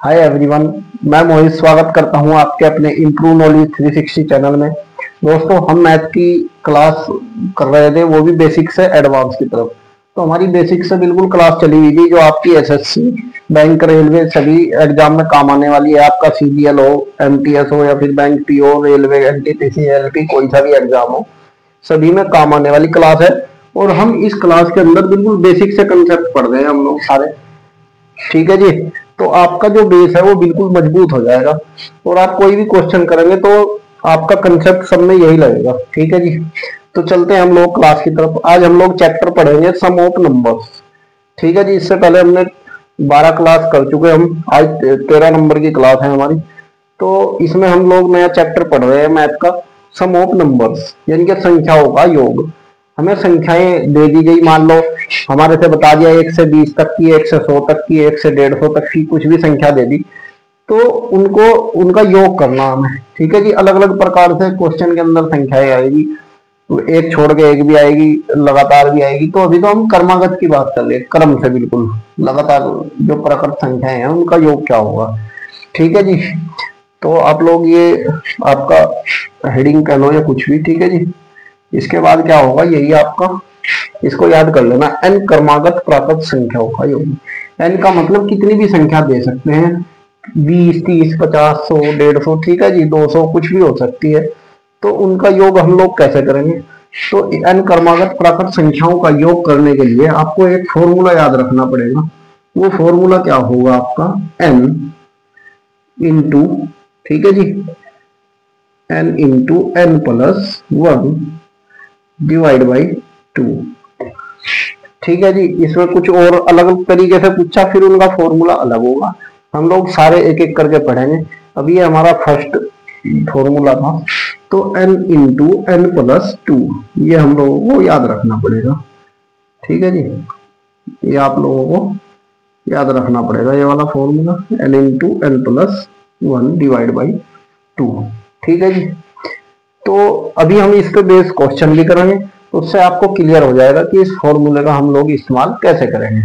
Hi everyone. मैं मोहित स्वागत करता हूं आपके अपने इम्प्रूव नॉलेज 360 चैनल में। दोस्तों, हम मैथ की क्लास कर रहे थे, वो भी बेसिक से एडवांस की तरफ। तो हमारी बेसिक से बिल्कुल क्लास चली हुई थी, जो आपकी एसएससी, बैंक, रेलवे सभी एग्जाम में काम आने वाली है। आपका सीजीएल हो, एमटीएस हो या फिर bank PO, railway, NTPC, LP, कोई सा भी एग्जाम हो, सभी में काम आने वाली क्लास है। और हम इस क्लास के अंदर बिल्कुल बेसिक से कंसेप्ट पढ़ रहे हैं हम लोग सारे। ठीक है जी। तो आपका जो बेस है वो बिल्कुल मजबूत हो जाएगा और आप कोई भी क्वेश्चन करेंगे तो आपका कंसेप्ट सब में यही लगेगा। ठीक है जी। तो चलते हैं हम लोग क्लास की तरफ। आज हम लोग चैप्टर पढ़ेंगे सम ऑफ नंबर्स। ठीक है जी। इससे पहले हमने 12 क्लास कर चुके। हम आज 13 नंबर की क्लास है हमारी। तो इसमें हम लोग नया चैप्टर पढ़ रहे हैं मैथ का, सम ऑफ नंबर्स, यानी कि संख्याओं का योग। हमें संख्याएं दे दी गई, मान लो हमारे से बता दिया 1 से 20 तक की, 1 से 100 तक की, 1 से 150 तक की, कुछ भी संख्या दे दी, तो उनको उनका योग करना हमें। ठीक है जी। अलग अलग प्रकार से क्वेश्चन के अंदर संख्याएं आएगी, एक छोड़ के एक भी आएगी, लगातार भी आएगी। तो अभी तो हम क्रमागत की बात कर रहे हैं, क्रम से बिल्कुल लगातार जो प्रकट संख्याएं हैं उनका योग क्या होगा। ठीक है जी। तो आप लोग ये आपका हेडिंग कह लो या कुछ भी। ठीक है जी। इसके बाद क्या होगा, यही आपका, इसको याद कर लेना, एन क्रमागत प्राकृत संख्याओं का योग। एन का मतलब कितनी भी संख्या दे सकते हैं, 20, 30, 50, 100, 150, ठीक है जी, 200, कुछ भी हो सकती है। तो उनका योग हम लोग कैसे करेंगे? तो एन क्रमागत प्राकृत संख्याओं का योग करने के लिए आपको एक फॉर्मूला याद रखना पड़ेगा। वो फॉर्मूला क्या होगा आपका, एन इंटू, ठीक है जी, n into n plus 1 divide by 2। ठीक है जी। इसमें कुछ और अलग तरीके से पूछा, फिर उनका फॉर्मूला अलग होगा। हम लोग सारे एक एक करके पढ़ेंगे। अभी ये हमारा फर्स्ट फॉर्मूला था, तो n इंटू एन प्लस 2, ये हम लोगों को याद रखना पड़ेगा। ठीक है जी। ये आप लोगों को याद रखना पड़ेगा, ये वाला formula, n into n plus 1 divide by 2। ठीक है जी। तो अभी हम इस पे बेस क्वेश्चन भी करेंगे, उससे आपको क्लियर हो जाएगा कि इस फॉर्मूले का हम लोग इस्तेमाल कैसे करेंगे।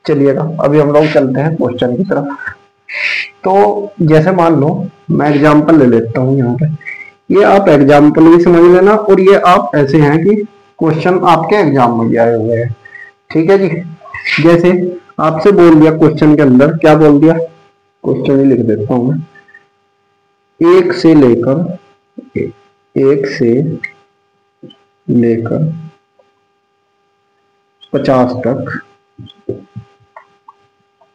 चलिएगा, अभी हम लोग चलते हैं क्वेश्चन की तरफ। तो जैसे मान लो, मैं एग्जांपल ले लेता हूँ यहाँ पे। ये आप एग्जांपल भी समझ लेना, और ये आप ऐसे हैं कि क्वेश्चन आपके एग्जाम में भी आए हुए हैं। ठीक है जी। जैसे आपसे बोल दिया क्वेश्चन के अंदर, क्या बोल दिया, क्वेश्चन ही लिख देता हूँ मैं, एक से लेकर 50 तक,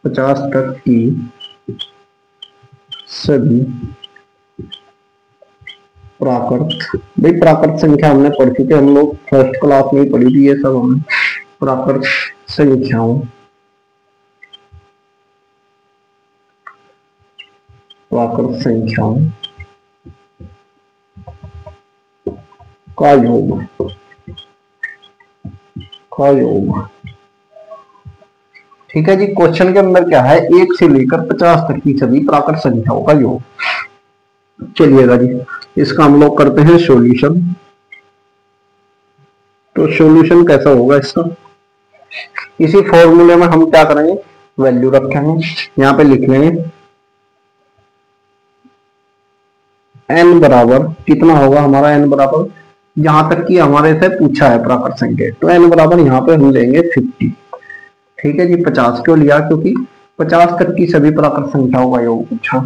50 तक की सभी प्राकृत, भाई प्राकृत संख्या हमने पढ़ चुके, हम लोग फर्स्ट क्लास में ही पढ़ी थी ये सब हमने। प्राकृत संख्याओं, प्राकृत संख्याओं का योग, का योग। ठीक है जी। क्वेश्चन के अंदर क्या है, 1 से लेकर 50 तक की सभी प्राकृत संख्याओं का योग। चलिएगा जी, इसका हम लोग करते हैं सॉल्यूशन। तो सॉल्यूशन कैसा होगा इसका, इसी फॉर्मूले में हम क्या करेंगे, वैल्यू रखेंगे, यहाँ पे लिख लेंगे n बराबर कितना होगा हमारा, n बराबर, जहां तक कि हमारे से पूछा है प्राकृत संख्या, तो n बराबर यहाँ पे हम लेंगे 50। ठीक है जी। 50 क्यों लिया, क्योंकि 50 तक की सभी प्राकृत संख्याओं का योग पूछा।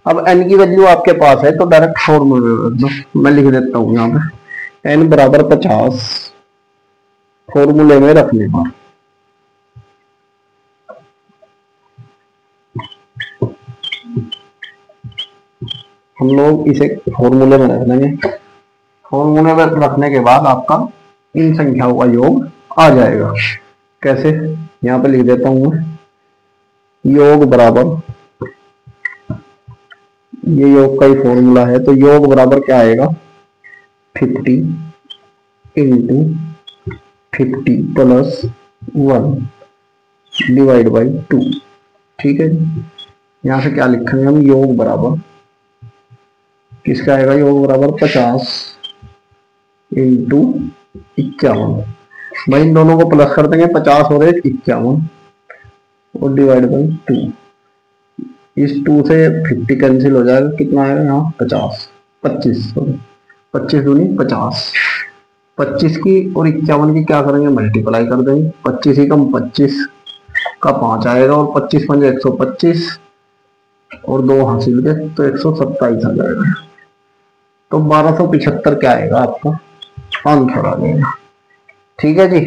अब n की वैल्यू आपके पास है तो डायरेक्ट फॉर्मूले में रख दो। मैं लिख देता हूँ यहाँ पे n बराबर 50 फॉर्मूले में रखने पर, हम लोग इसे फॉर्मूले में रख देंगे। फॉर्मूले में रखने के बाद आपका इन संख्याओं का योग आ जाएगा। कैसे, यहाँ पे लिख देता हूं मैं, योग बराबर, ये योग का ही फॉर्मूला है, तो योग बराबर क्या आएगा, 50 इंटू 50 प्लस 1 डिवाइड बाई 2। ठीक है जी। यहाँ से क्या लिखेंगे हम, योग बराबर किसका आएगा, योग बराबर 50 इंटू 51। भाई इन दोनों को प्लस कर देंगे, 50 और 1 51, और डिवाइड बाई 2। इस 2 से 50 कैंसिल हो जाएगा, कितना आएगा यहाँ 50, 25 सॉरी 25 दूनी 50, 25 की और 51 की क्या करेंगे मल्टीप्लाई कर देंगे, 25 ही कम 25 का 5 आएगा और 25 पंजे 125 और 2 हासिल के तो 127 आ जाएगा। तो 1275 क्या आएगा आपका आंसर आ जाएगा। ठीक है जी।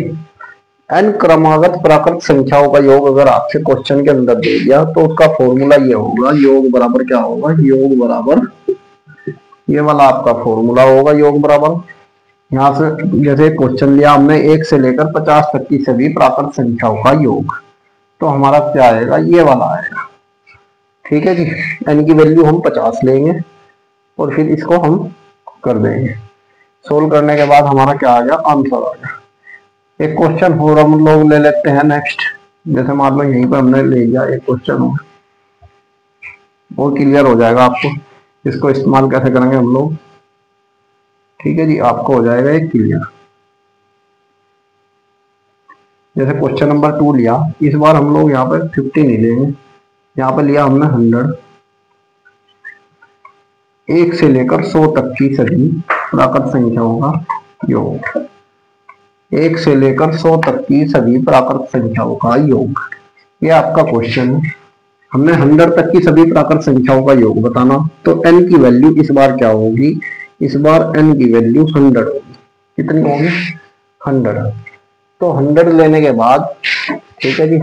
n क्रमागत प्राकृत संख्याओं का योग अगर आपसे क्वेश्चन के अंदर दे दिया तो उसका फॉर्मूला ये होगा, योग बराबर क्या होगा, योग बराबर ये वाला आपका फॉर्मूला होगा, योग बराबर यहाँ से जैसे क्वेश्चन लिया हमने 1 से लेकर 50 तक की सभी प्राकृत संख्याओं का योग, तो हमारा क्या आएगा ये वाला आएगा। ठीक है जी। n की वैल्यू हम 50 लेंगे और फिर इसको हम कर देंगे, सोल्व करने के बाद हमारा क्या आ गया आंसर आ गया। एक क्वेश्चन और हम लोग ले लेते हैं नेक्स्ट, जैसे मान लो यहीं पर हमने ले लिया एक क्वेश्चन और क्लियर हो जाएगा आपको इसको इस्तेमाल कैसे करेंगे हम लोग। ठीक है जी, आपको हो जाएगा एक क्लियर। जैसे क्वेश्चन नंबर 2 लिया, इस बार हम लोग यहाँ पर 50 नहीं लेंगे, यहाँ पर लिया हमने 100, 1 से लेकर 100 तक की सभी प्राकृत संख्याओं का योग, 1 से लेकर 100 तक की सभी प्राकृत संख्याओं का योग, ये आपका क्वेश्चन है। हमने 100 तक की सभी प्राकृत संख्याओं का योग बताना, तो n की वैल्यू इस बार क्या होगी, इस बार n की वैल्यू 100 होगी। कितनी होगी 100। तो 100 लेने के बाद, ठीक है जी,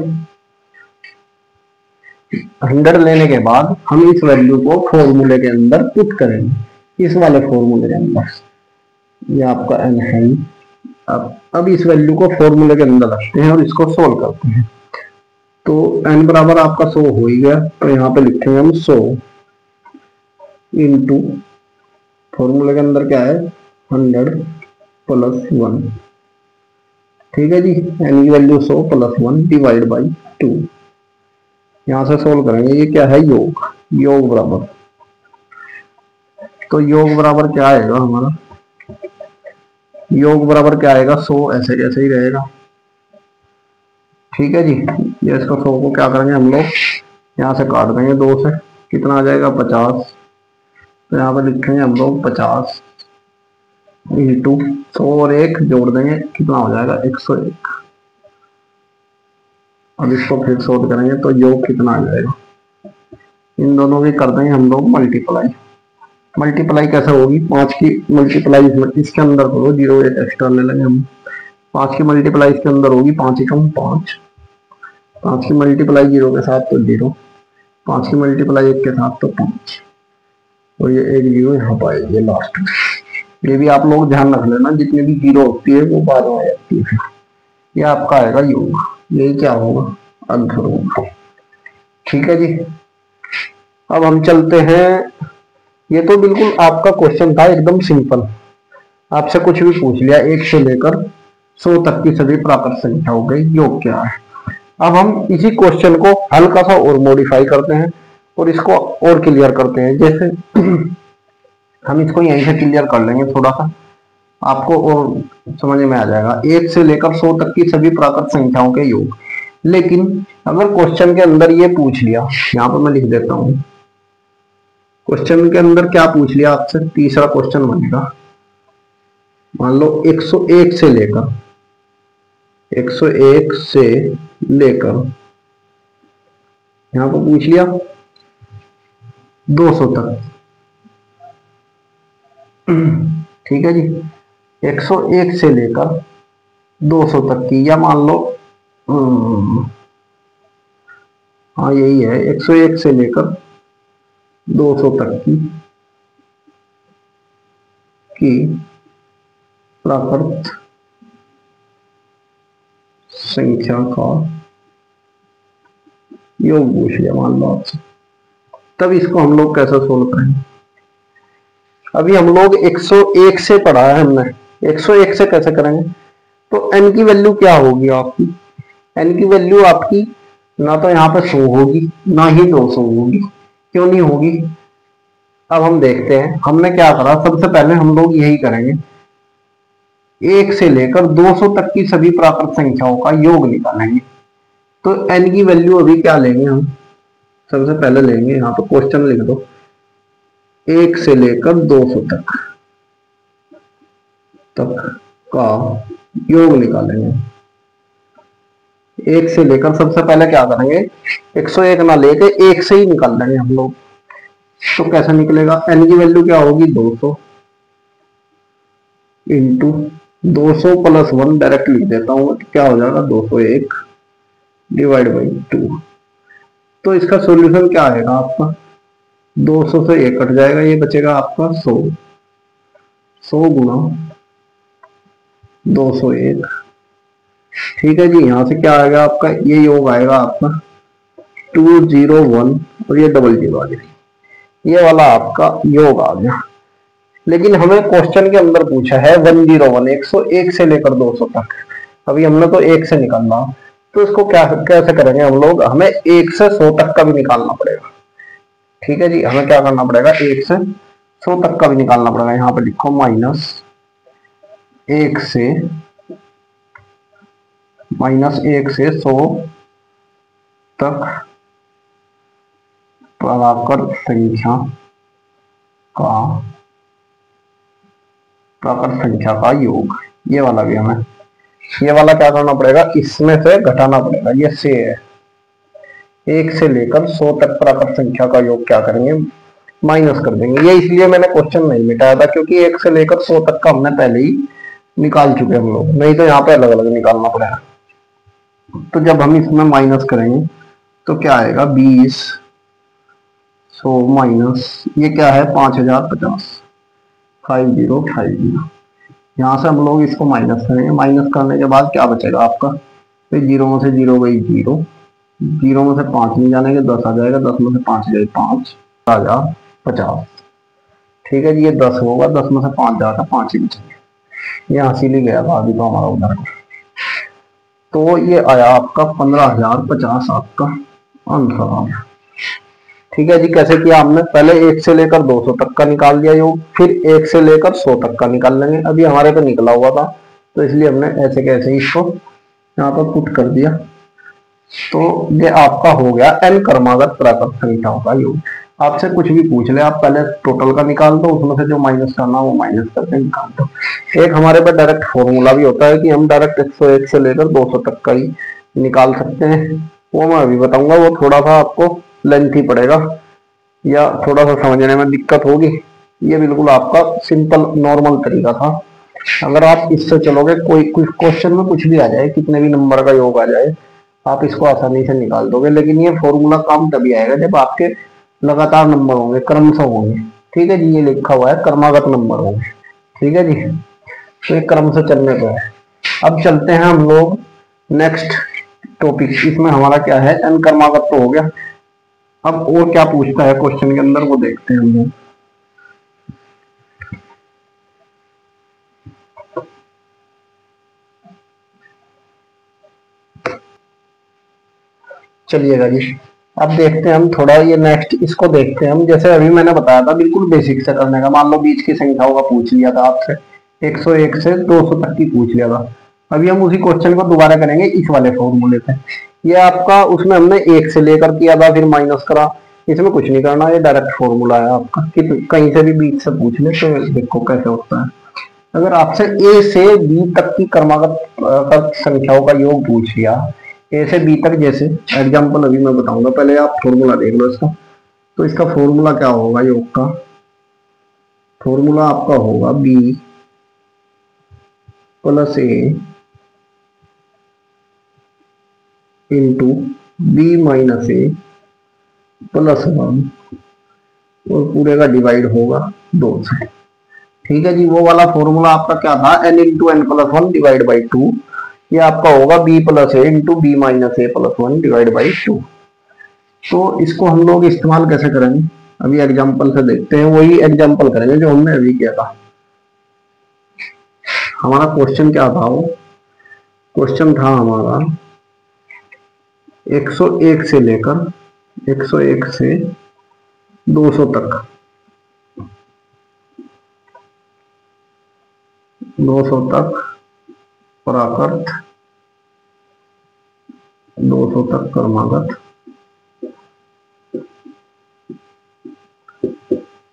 100 लेने के बाद हम इस वैल्यू को फॉर्मूले के अंदर पुट करेंगे, इस वाले फॉर्मूले के अंदर, ये आपका n है। अब इस वैल्यू को फॉर्मूले के अंदर रखते हैं और इसको सोल्व करते हैं। तो n बराबर आपका 100 हो ही गया, तो यहाँ पे लिखेंगे हम 100 इंटू फॉर्मूले के अंदर क्या है 100 प्लस 1। ठीक है जी, n की वैल्यू 100 प्लस 1 डिवाइड बाई 2। यहाँ से सोल्व करेंगे, ये क्या है योग, योग बराबर, तो योग बराबर क्या आएगा हमारा, योग बराबर क्या आएगा 100 ऐसे कैसे ही रहेगा। ठीक है जी, ये इसको 100 को क्या करेंगे हम लोग यहाँ से काट देंगे 2 से, कितना आ जाएगा 50। तो यहाँ पर लिखेंगे हम लोग 50 इंटू 100 और 1 जोड़ देंगे, कितना हो जाएगा 101। अब इसको फिर सोल्व करेंगे तो योग कितना आ जाएगा, इन दोनों की कर देंगे हम लोग मल्टीप्लाई। मल्टीप्लाई कैसे होगी, 5 की मल्टीप्लाई इसके अंदर करो, 0 1 एक्स्ट्रा ले लेंगे हम। 5 की मल्टीप्लाई इसके अंदर होगी 5 एकम 5, 5 की मल्टीप्लाई 0 के साथ तो 0, 5 की मल्टीप्लाई 1 के साथ तो 5, और ये एक 0 यहाँ पाएगी ये लास्ट में। ये भी आप लोग ध्यान रख लेना, जितनी भी 0 होती है वो बाद में आ जाती है। ये आपका आएगा योग, यही क्या होगा आंसर होगा। ठीक है जी। अब हम चलते हैं, ये तो बिल्कुल आपका क्वेश्चन था एकदम सिंपल, आपसे कुछ भी पूछ लिया 1 से लेकर 100 तक की सभी प्राकृत संख्याओं के योग क्या है। अब हम इसी क्वेश्चन को हल्का सा और मॉडिफाई करते हैं और इसको और क्लियर करते हैं। जैसे हम इसको यहीं से क्लियर कर लेंगे थोड़ा सा, आपको और समझ में आ जाएगा। 1 से लेकर 100 तक की सभी प्राकृत संख्याओं के योग, लेकिन अगर क्वेश्चन के अंदर ये पूछ लिया, यहाँ पर मैं लिख देता हूं, क्वेश्चन के अंदर क्या पूछ लिया आपसे, तीसरा क्वेश्चन बनेगा, मान लो 101 से लेकर 101 से लेकर यहां पर पूछ लिया 200 तक। ठीक है जी, 101 से लेकर 200 तक की, या मान लो हाँ यही है, 101 से लेकर 200 तक की प्राकृत संख्या का योग पूछ लिया मान लो आपसे। तब इसको हम लोग कैसे सोल्व करेंगे, अभी हम लोग 101 से पढ़ा है हमने, 101 से कैसे करेंगे। तो n की वैल्यू क्या होगी आपकी, n की वैल्यू आपकी ना तो यहाँ पे 100 होगी ना ही 200 होगी, क्यों नहीं होगी। अब हम देखते हैं, हमने क्या करा, सबसे पहले हम लोग यही करेंगे, 1 से लेकर 200 तक की सभी प्राकृत संख्याओं का योग निकालेंगे। तो n की वैल्यू अभी क्या लेंगे हम सबसे पहले लेंगे यहाँ पे क्वेश्चन लिख दो, 1 से लेकर 200 तक का योग निकालेंगे। 1 से लेकर सबसे पहले क्या करेंगे, 101 ना लेके 1 से ही निकाल लेंगे हम लोग। तो कैसा निकलेगा, n की वैल्यू क्या होगी 200 इंटू 200 प्लस 1 डायरेक्ट लिख देता हूँ, तो क्या हो जाएगा 201 डिवाइड बाई 2। तो इसका सॉल्यूशन क्या आएगा आपका, 200 से 1 कट जाएगा, ये बचेगा आपका 100 गुना 201। ठीक है जी, यहां से क्या आएगा आपका, ये योग आएगा आपका 201 और ये 00 आ गया, ये वाला आपका योग आ गया। लेकिन हमें क्वेश्चन के अंदर पूछा है 101, 101 से लेकर 200 तक। अभी हमने तो 1 से निकालना, तो इसको क्या कैसे करेंगे हम लोग, हमें 1 से 100 तक का भी निकालना पड़ेगा। ठीक है जी, हमें क्या करना पड़ेगा, 1 से 100 तक का भी निकालना पड़ेगा। यहाँ पे लिखो -1 से 100 तक प्राकृत संख्या का योग। ये वाला भी हमें, ये वाला क्या करना पड़ेगा, इसमें से घटाना पड़ेगा, ये से है। 1 से लेकर 100 तक प्राकृत संख्या का योग क्या करेंगे, माइनस कर देंगे। ये इसलिए मैंने क्वेश्चन नहीं मिटाया था, क्योंकि 1 से लेकर 100 तक का हमने पहले ही निकाल चुके हम लोग, नहीं तो यहाँ पे अलग अलग निकालना पड़ेगा। तो जब हम इसमें माइनस करेंगे तो क्या आएगा, 20 माइनस ये क्या है 5050 5050। यहाँ से हम लोग इसको माइनस करेंगे, माइनस करने के बाद क्या बचेगा आपका, तो 0 में से 0 गई 0, 0 में से 5 नहीं जाने के 10 आ जाएगा, 10 में से 5 जाए 5 आ जा 50। ठीक है जी, ये 10 होगा, 10 में से 5 जाएगा 5 ही बचेंगे। ये हासिल ही गया था अभी तो हमारा उधर। तो ये आया आपका 15050 आपका आंसर आ गया। ठीक है जी, कैसे किया हमने, पहले 1 से लेकर 200 तक का निकाल दिया योग, फिर 1 से लेकर 100 तक का निकाल लेंगे। अभी हमारे पे निकला हुआ था, तो इसलिए हमने ऐसे कैसे इसको यहाँ पर पुट कर दिया। तो ये आपका हो गया n क्रमागत प्राकृत संख्याओं का योग। आपसे कुछ भी पूछ ले, आप पहले टोटल का निकाल दो, उसमें से जो माइनस करना वो माइनस करके निकाल दो। एक हमारे पास डायरेक्ट फॉर्मूला भी होता है कि हम डायरेक्ट 101 से लेकर 200 तक का ही निकाल सकते हैं, वो मैं अभी बताऊंगा। वो थोड़ा सा आपको लेंथी पड़ेगा या थोड़ा सा समझने में दिक्कत होगी। ये बिल्कुल आपका सिंपल नॉर्मल तरीका था। अगर आप इससे चलोगे, कोई कुछ क्वेश्चन में कुछ भी आ जाए, कितने भी नंबर का योग आ जाए, आप इसको आसानी से निकाल दोगे। लेकिन ये फॉर्मूला काम तभी आएगा जब आपके लगातार नंबर होंगे, क्रमशः होंगे। ठीक है जी, ये लिखा हुआ है क्रमागत नंबर होंगे। ठीक है जी, तो ये क्रम से चलने पर है। अब चलते हैं हम लोग नेक्स्ट टॉपिक। इसमें हमारा क्या है, n क्रमागत तो हो गया। अब और क्या पूछता है क्वेश्चन के अंदर, वो देखते हैं हम लोग। चलिएगा जी, अब देखते हैं हम थोड़ा ये नेक्स्ट, इसको देखते हैं हम। जैसे अभी मैंने बताया था बिल्कुल बेसिक से करने का। मान लो बीच की संख्याओं का पूछ लिया था आपसे, 101 से 200 तक की पूछ लिया था। अभी हम उसी क्वेश्चन को दोबारा करेंगे इस वाले फॉर्मूले पे। ये आपका, उसमें हमने 1 से लेकर किया था, फिर माइनस करा। इसमें कुछ नहीं करना, ये डायरेक्ट फॉर्मूला है आपका, कि कहीं से भी बीच से पूछ ले तो देखो कैसे होता है। अगर आपसे ए से बी तक की क्रमागत संख्याओं का योग पूछ लिया, ए से बी तक, जैसे एग्जांपल अभी मैं बताऊंगा, पहले आप फॉर्मूला देख लो इसका। तो इसका फॉर्मूला क्या होगा, योग का फॉर्मूला आपका होगा B plus a into b minus a plus 1 और पूरे का डिवाइड होगा 2 से। ठीक है जी, वो वाला फॉर्मूला आपका क्या था, n into n plus 1 divide by 2। ये आपका होगा b plus a into b minus a plus 1 divide by 2। तो इसको हम लोग इस्तेमाल कैसे करेंगे, अभी एग्जांपल से देखते हैं। वही एग्जांपल करेंगे जो हमने अभी किया था। हमारा क्वेश्चन क्या था, वो क्वेश्चन था हमारा 101 से लेकर 101 से 200 तक, 200 तक प्राकृत, 200 तक क्रमागत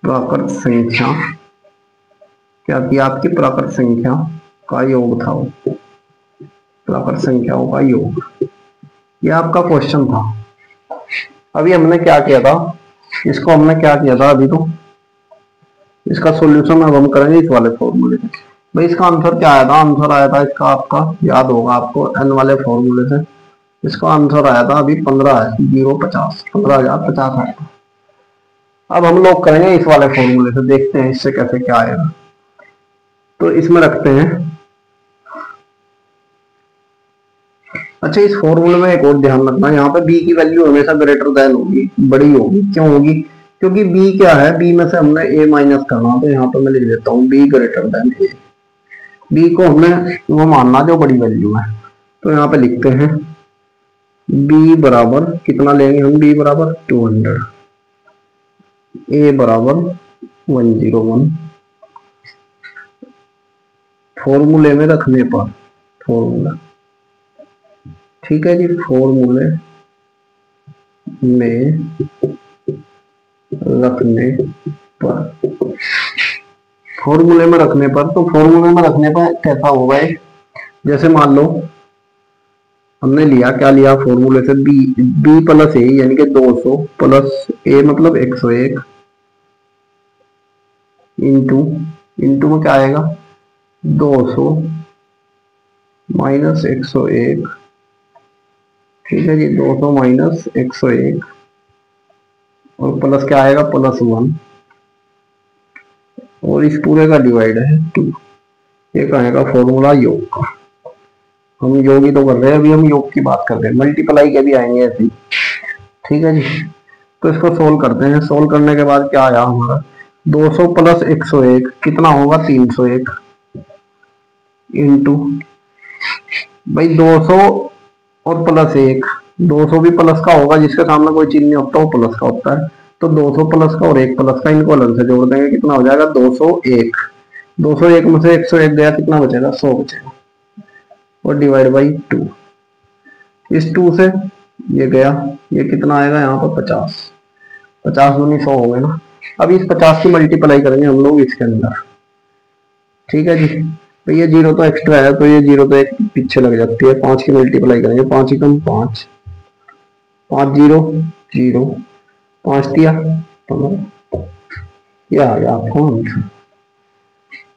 प्राकृत संख्या क्या थी आपकी? प्राकृत संख्या का योग था, वो प्राकृत संख्याओं का योग, ये आपका क्वेश्चन था। अभी हमने क्या किया था, इसको हमने क्या किया था, अभी तो इसका सॉल्यूशन अब हम करेंगे इस वाले फॉर्मूले से। भाई इसका आंसर क्या आया था? आंसर आया था इसका, आपका याद होगा आपको, एन वाले फॉर्मूले से इसका आंसर आया था अभी 15 है, 050, 15,050 आया था। अब हम लोग करेंगे इस वाले फॉर्मूले से, देखते हैं इससे कैसे क्या आएगा। तो इसमें रखते हैं, अच्छा इस फॉर्मूले में एक और ध्यान रखना, यहाँ पे b की वैल्यू हमेशा ग्रेटर देन होगी, बड़ी होगी। क्यों होगी? क्योंकि b क्या है, b में से हमने a माइनस करना, तो यहाँ पे मैं लिख देता हूँ b greater than a। b को हमने वो मानना जो बड़ी वैल्यू है, तो यहाँ पे लिखते हैं b बराबर कितना लेंगे हम, b बराबर 200, a बराबर 101। फॉर्मूले में रखने पर, फॉर्मूला, ठीक है जी, फॉर्मूले में रखने पर, फॉर्मूले में रखने पर, तो फॉर्मूले में रखने पर कैसा होगा? जैसे मान लो हमने लिया, क्या लिया फॉर्मूले से, b प्लस ए यानी कि 200 प्लस a मतलब 101 इंटू में क्या आएगा, 200 माइनस 101, ठीक है जी, 200 माइनस 101 और प्लस क्या आएगा, प्लस 1, और इस पूरे का डिवाइड है 2। ये कहेगा फॉर्मूला योग का। हम योग ही तो कर रहे हैं, अभी हम योग की बात कर रहे हैं, मल्टीप्लाई के भी आएंगे ऐसे ही, ठीक है जी। तो इसको सोल्व करते हैं। सोल्व करने के बाद क्या आया हमारा, 200 प्लस 101 कितना होगा, 301 इंटू, भाई 200 और प्लस 1, 200 भी प्लस का होगा, जिसके सामने कोई चिन्ह नहीं होता वो प्लस का होता है। तो 200 प्लस का और 1 प्लस का, इनको अलग से जोड़ देंगे, कितना हो जाएगा 201। 201 में से 101 गया, कितना बचेगा, 100 बचेगा, और डिवाइड बाई 2। इस 2 से ये गया, ये कितना आएगा यहाँ पर 50, 50 दूनी 100 हो गए ना। अब इस 50 की मल्टीप्लाई करेंगे हम लोग इसके अंदर, ठीक है जी। तो ये 0 तो एक्स्ट्रा है, तो ये 0 तो एक पीछे लग जाती है, 5 की मल्टीप्लाई करेंगे, 5 ही कम 5, 5 0 0, 5 दिया 15, ये आ गया आपको आंसर।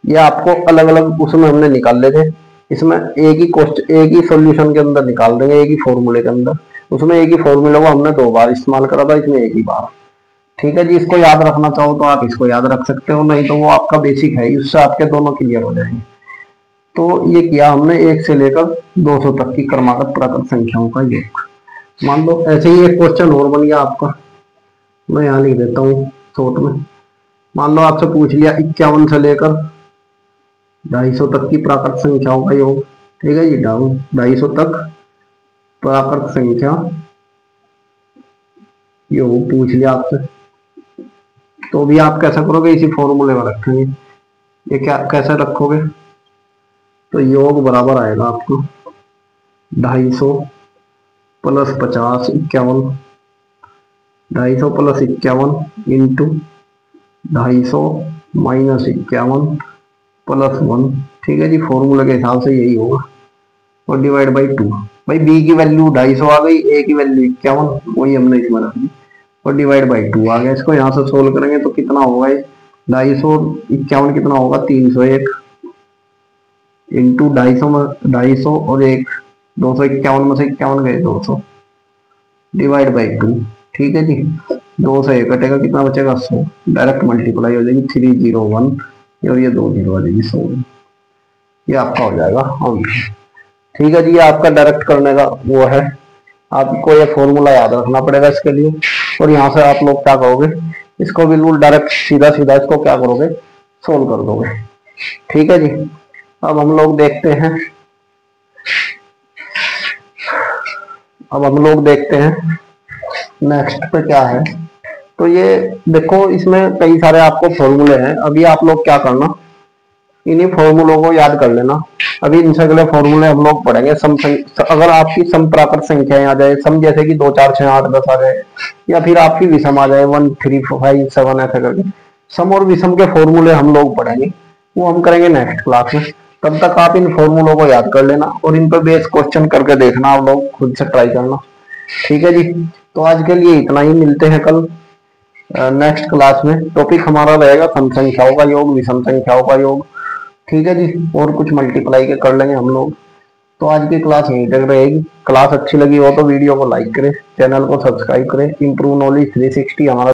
ये आपको अलग अलग उसमें हमने निकाल ले थे, इसमें एक ही क्वेश्चन, एक ही सॉल्यूशन के अंदर निकाल देंगे, एक ही फॉर्मूले के अंदर। उसमें एक ही फॉर्मूले को हमने 2 बार इस्तेमाल करा था, इसमें एक ही बार, ठीक है जी। इसको याद रखना चाहो तो आप इसको याद रख सकते हो, नहीं तो वो आपका बेसिक है, उससे आपके दोनों क्लियर हो जाएंगे। तो ये किया हमने 1 से लेकर 200 तक की क्रमागत प्राकृत संख्याओं का योग। मान लो ऐसे ही एक क्वेश्चन और बन गया आपका, मैं यहाँ लिख देता हूँ शॉर्ट में। मान लो आपसे पूछ लिया 51 से लेकर 250 तक की प्राकृत संख्याओं का योग, ठीक है जी, 250 तक प्राकृत संख्या योग पूछ लिया आपसे, तो भी आप कैसा करोगे, इसी फॉर्मूले में रखेंगे। ये क्या कैसे रखोगे, तो योग बराबर आएगा आपको 250 plus 50 51, 250 plus 51 into 250 minus 51 plus 1, ठीक है जी। फॉर्मूले के हिसाब से यही होगा, और डिवाइड बाई 2। भाई बी की वैल्यू 250 आ गई, ए की वैल्यू 51, वही हमने इसमें रख दी, और डिवाइड बाई 2 आ गया। इसको यहाँ से सोल्व करेंगे तो कितना होगा, 251 कितना होगा, 301 इंटू 250 और 1, 251 में से 51 गए 200, डिवाइड बाई 2, ठीक है जी। 2 से 1 कटेगा, कितना बचेगा 100, डायरेक्ट मल्टीप्लाई हो जाएगी 301, और ये 2 0 आ जाएगी 100, ये आपका हो जाएगा आंसर, ठीक है जी। ये आपका डायरेक्ट करने का वो है, आपको ये फॉर्मूला याद रखना पड़ेगा इसके लिए। और यहाँ से आप लोग क्या करोगे, इसको बिल्कुल डायरेक्ट सीधा सीधा इसको क्या करोगे, सोल्व कर दोगे, ठीक है जी। अब हम लोग देखते हैं, नेक्स्ट पे क्या है। तो ये देखो, इसमें कई सारे आपको फॉर्मूले हैं। अभी आप लोग क्या करना, इन्हीं फॉर्मूलों को याद कर लेना। अभी इनसे अगले फॉर्मूले हम लोग पढ़ेंगे। अगर आपकी सम प्राकृत संख्याएं आ जाए, सम जैसे कि 2 4 6 8 10 आ जाए, या फिर आपकी विषम आ जाए 1 3 5 7 ऐसे करके, सम और विषम के फॉर्मूले हम लोग पढ़ेंगे, वो हम करेंगे नेक्स्ट क्लास में। तब तक आप इन फॉर्मूलों को याद कर लेना और इन पर बेस क्वेश्चन करके देखना, आप लोग खुद से ट्राई करना। ठीक है जी, तो आज के लिए इतना ही, मिलते हैं कल नेक्स्ट क्लास में। टॉपिक हमारा रहेगा सम संख्याओं का योग, विषम संख्याओं का योग। ठीक है जी, और कुछ मल्टीप्लाई के कर लेंगे हम लोग। तो आज की क्लास यहीं तक रहेगी। क्लास अच्छी लगी हो तो वीडियो को लाइक करें, चैनल को सब्सक्राइब करें। इंप्रूव नॉलेज 360 हमारा